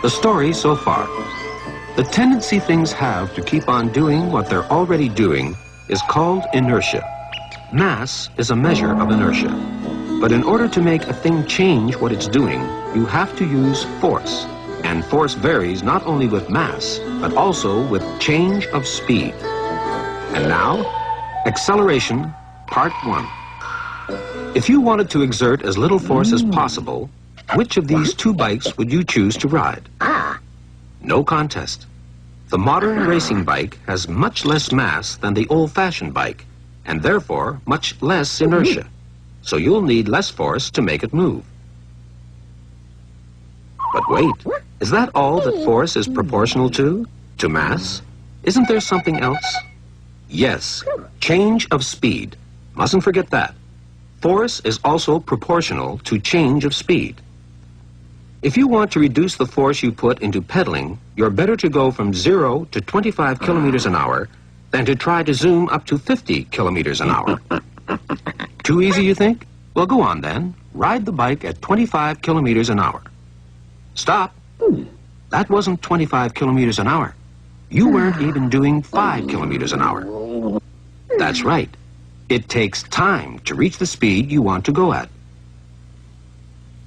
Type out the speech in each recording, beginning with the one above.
The story so far. The tendency things have to keep on doing what they're already doing is called inertia. Mass is a measure of inertia. But in order to make a thing change what it's doing, you have to use force. And force varies not only with mass, but also with change of speed. And now, acceleration, part 1. If you wanted to exert as little force as possible, which of these two bikes would you choose to ride? No contest. The modern racing bike has much less mass than the old-fashioned bike, and therefore much less inertia. So you'll need less force to make it move. But wait, is that all that force is proportional to? To mass? Isn't there something else? Yes, change of speed. Mustn't forget that. Force is also proportional to change of speed. If you want to reduce the force you put into pedaling, you're better to go from 0 to 25 kilometers an hour than to try to zoom up to 50 kilometers an hour. Too easy, you think? Well, go on then. Ride the bike at 25 kilometers an hour. Stop. That wasn't 25 kilometers an hour. You weren't even doing 5 kilometers an hour. That's right. It takes time to reach the speed you want to go at.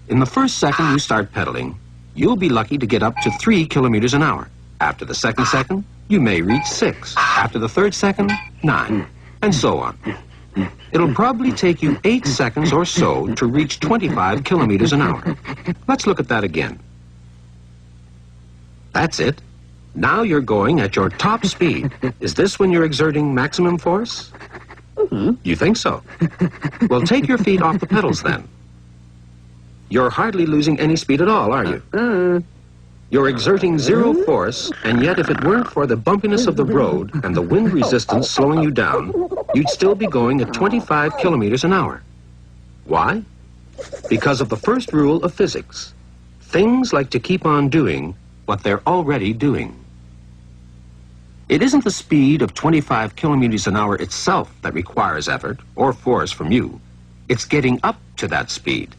In the first second you start pedaling, you'll be lucky to get up to 3 kilometers an hour. After the second, you may reach 6. After the third second, 9, and so on. It'll probably take you 8 seconds or so to reach 25 kilometers an hour. Let's look at that again. That's it. Now you're going at your top speed. Is this when you're exerting maximum force? You think so? Well, take your feet off the pedals then. You're hardly losing any speed at all, are you? You're exerting 0 force, and yet if it weren't for the bumpiness of the road and the wind resistance slowing you down, you'd still be going at 25 kilometers an hour. Why? Because of the first rule of physics. Things like to keep on doing what they're already doing. It isn't the speed of 25 kilometers an hour itself that requires effort or force from you. It's getting up to that speed.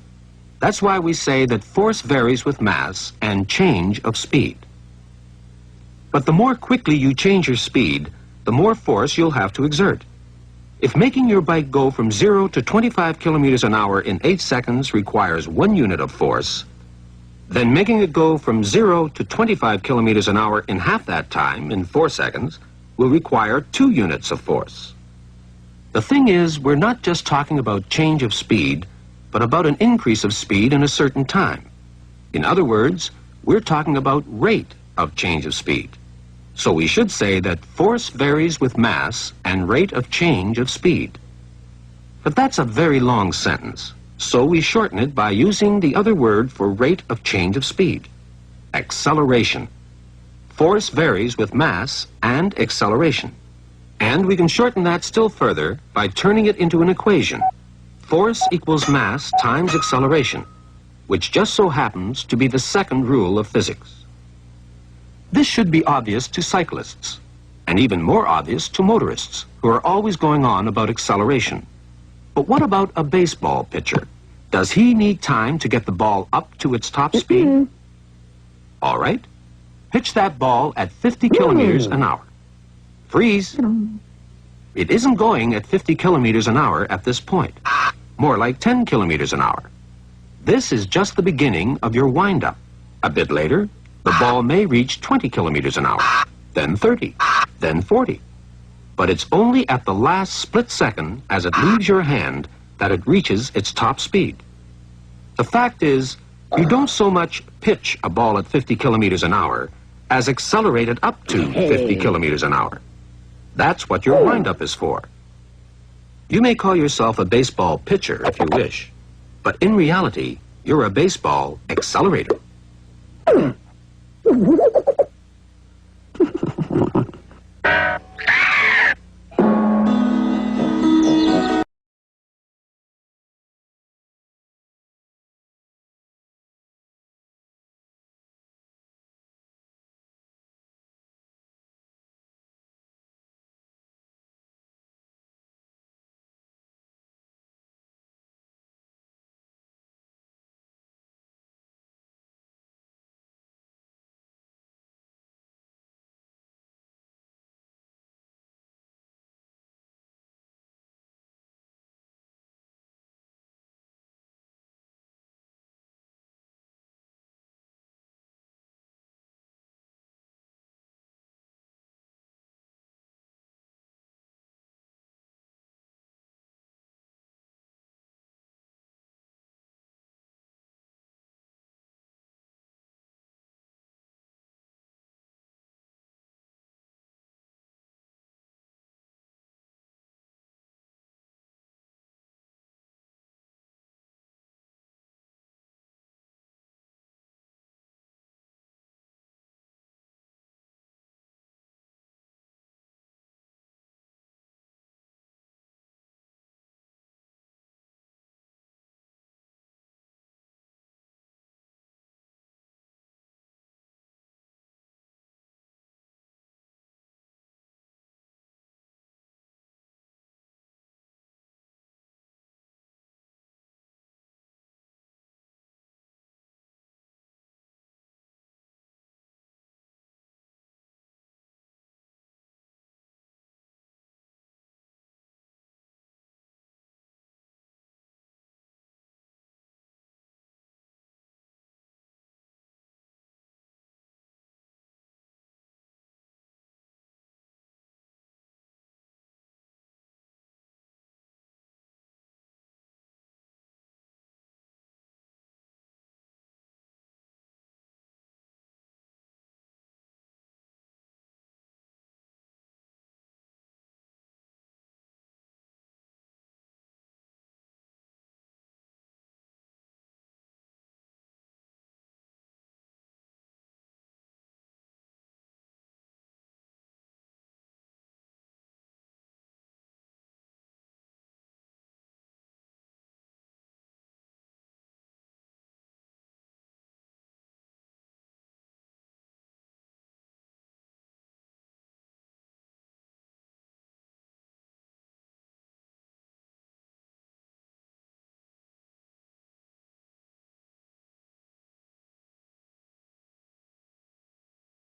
That's why we say that force varies with mass and change of speed. But the more quickly you change your speed, the more force you'll have to exert. If making your bike go from 0 to 25 kilometers an hour in 8 seconds requires 1 unit of force, then making it go from 0 to 25 kilometers an hour in half that time, in 4 seconds, will require 2 units of force. The thing is, we're not just talking about change of speed, but about an increase of speed in a certain time. In other words, we're talking about rate of change of speed. So we should say that force varies with mass and rate of change of speed. But that's a very long sentence, so we shorten it by using the other word for rate of change of speed: acceleration. Force varies with mass and acceleration. And we can shorten that still further by turning it into an equation. Force equals mass times acceleration, which just so happens to be the second rule of physics. This should be obvious to cyclists, and even more obvious to motorists, who are always going on about acceleration. But what about a baseball pitcher? Does he need time to get the ball up to its top speed? All right. Pitch that ball at 50 kilometers an hour. Freeze. It isn't going at 50 kilometers an hour at this point. More like 10 kilometers an hour. This is just the beginning of your wind-up. A bit later, the ball may reach 20 kilometers an hour, then 30, then 40. But it's only at the last split second as it leaves your hand that it reaches its top speed. The fact is, you don't so much pitch a ball at 50 kilometers an hour as accelerate it up to 50 kilometers an hour. That's what your wind-up is for. You may call yourself a baseball pitcher if you wish, but in reality, you're a baseball accelerator.